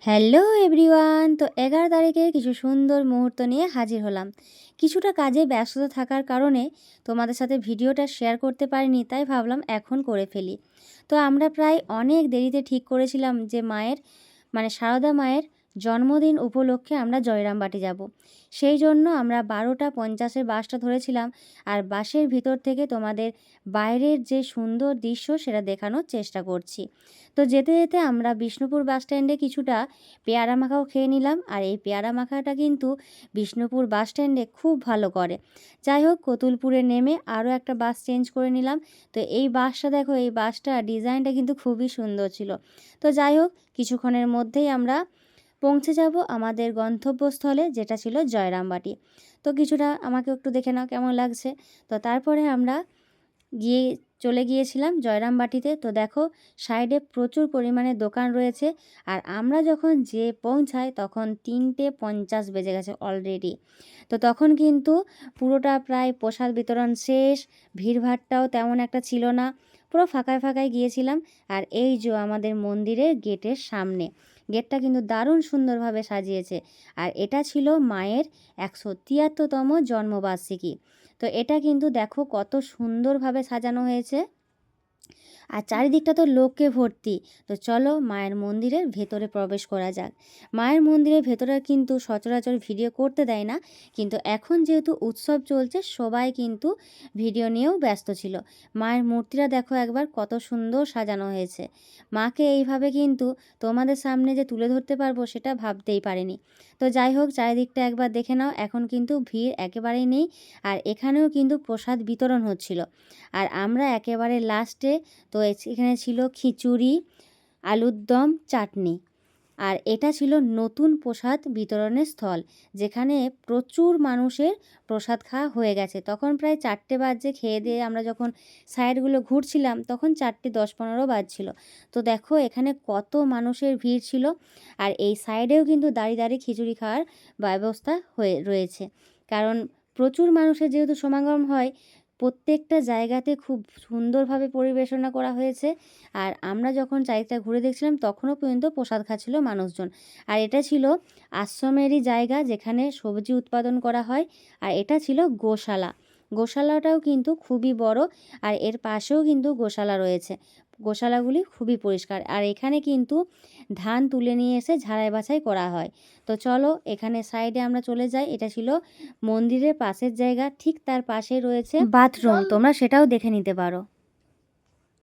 Hello everyone, তো 11 তারিখের কিছু সুন্দর মুহূর্ত নিয়ে হাজির হলাম। কিছুটা কাজে ব্যস্ততা থাকার কারণে তোমাদের সাথে ভিডিওটা শেয়ার করতে পারিনি, তাই ভাবলাম এখন করে ফেলি। তো আমরা প্রায় অনেক দেরিতে ঠিক করেছিলাম যে মায়ের সারদা মায়ের জন্মদিন উপলক্ষে আমরা জয়রামবাটি যাব। সেই জন্য আমরা 12:50 বাসটা ধরেছিলাম, আর বাসের ভিতর থেকে তোমাদের বাইরের যে সুন্দর দৃশ্য সেটা দেখানোর চেষ্টা করছি। তো যেতে যেতে আমরা বিষ্ণুপুর বাস স্ট্যান্ডে কিছুটা পেয়ারা মাখাও খেয়ে নিলাম, আর এই পেয়ারা মাখাটা কিন্তু বিষ্ণুপুর বাস স্ট্যান্ডে খুব ভালো করে। যাই হোক, কতুলপুরে নেমে আরও একটা বাস চেঞ্জ করে নিলাম। তো এই বাসটা দেখো, এই বাসটা ডিজাইনটা কিন্তু খুবই সুন্দর ছিল। তো যাই হোক, কিছুক্ষণের মধ্যেই আমরা পৌঁছে যাব আমাদের গন্তব্যস্থলে, যেটা ছিল জয়রামবাটি। তো কিছুটা আমাকে একটু দেখে নাও কেমন লাগছে। তো তারপরে আমরা চলে গিয়েছিলাম জয়রামবাটিতে। তো দেখো, সাইডে প্রচুর পরিমাণে দোকান রয়েছে, আর আমরা যখন পৌঁছাই তখন 3:50 বেজে গেছে অলরেডি। তো তখন কিন্তু পুরোটা প্রায় প্রসাদ বিতরণ শেষ, ভিড়ভাট্টাও তেমন একটা ছিল না, পুরো ফাঁকায় ফাঁকায় গিয়েছিলাম। আর এই যে আমাদের মন্দিরের গেটের সামনে, গেটটা কিন্তু দারুণ সুন্দরভাবে সাজিয়েছে, আর এটা ছিল মায়ের 173তম জন্মবার্ষিকী। তো এটা কিন্তু দেখো কত সুন্দরভাবে সাজানো হয়েছে, আর চারিদিকটা তো লোকে ভর্তি। তো চলো মায়ের মন্দিরের ভেতরে প্রবেশ করা যাক। মায়ের মন্দিরের ভেতরে কিন্তু সচরাচর ভিডিও করতে দেয় না, কিন্তু এখন যেহেতু উৎসব চলছে সবাই কিন্তু ভিডিও নিয়েও ব্যস্ত ছিল। মায়ের মূর্তিটা দেখো একবার কত সুন্দর সাজানো হয়েছে। মাকে এইভাবে কিন্তু তোমাদের সামনে যে তুলে ধরতে পারবো সেটা ভাবতেই পারিনি। তো যাই হোক, চারিদিকটা একবার দেখে নাও, এখন কিন্তু ভিড় একেবারেই নেই, আর এখানেও কিন্তু প্রসাদ বিতরণ হচ্ছিল। আর আমরা একেবারে লাস্টে, তো এখানে ছিল খিচুড়ি, আলুর দম, চাটনি, আর এটা ছিল নতুন প্রসাদ বিতরণের স্থল, যেখানে প্রচুর মানুষের প্রসাদ খাওয়া হয়ে গেছে। তখন প্রায় 4টে বাজে, খেয়ে দিয়ে আমরা যখন সাইডগুলো ঘুরছিলাম তখন 4:10-15 বাজছিল। তো দেখো এখানে কত মানুষের ভিড় ছিল, আর এই সাইডেও কিন্তু দাঁড়িয়ে দাঁড়িয়ে খিচুড়ি খাওয়ার ব্যবস্থা হয়ে রয়েছে। কারণ প্রচুর মানুষের যেহেতু সমাগম হয়, প্রত্যেকটা জায়গাতে খুব সুন্দরভাবে পরিবেশনা করা হয়েছে। আর আমরা যখন চারিদিকটা ঘুরে দেখছিলাম তখনও পর্যন্ত প্রসাদ খাচ্ছিল মানুষজন। আর এটা ছিল আশ্রমেরই জায়গা, যেখানে সবজি উৎপাদন করা হয়, আর এটা ছিল গোশালা। গোশালাটাও কিন্তু খুবই বড়, আর এর পাশেও কিন্তু গোশালা রয়েছে। গোশালাগুলি খুবই পরিষ্কার, আর এখানে কিন্তু ধান তুলে নিয়ে এসে ঝাড়াই বাছাই করা হয়। তো চলো এখানে সাইডে আমরা চলে যাই। এটা ছিল মন্দিরের পাশের জায়গা, ঠিক তার পাশে রয়েছে বাথরুম, তোমরা সেটাও দেখে নিতে পারো।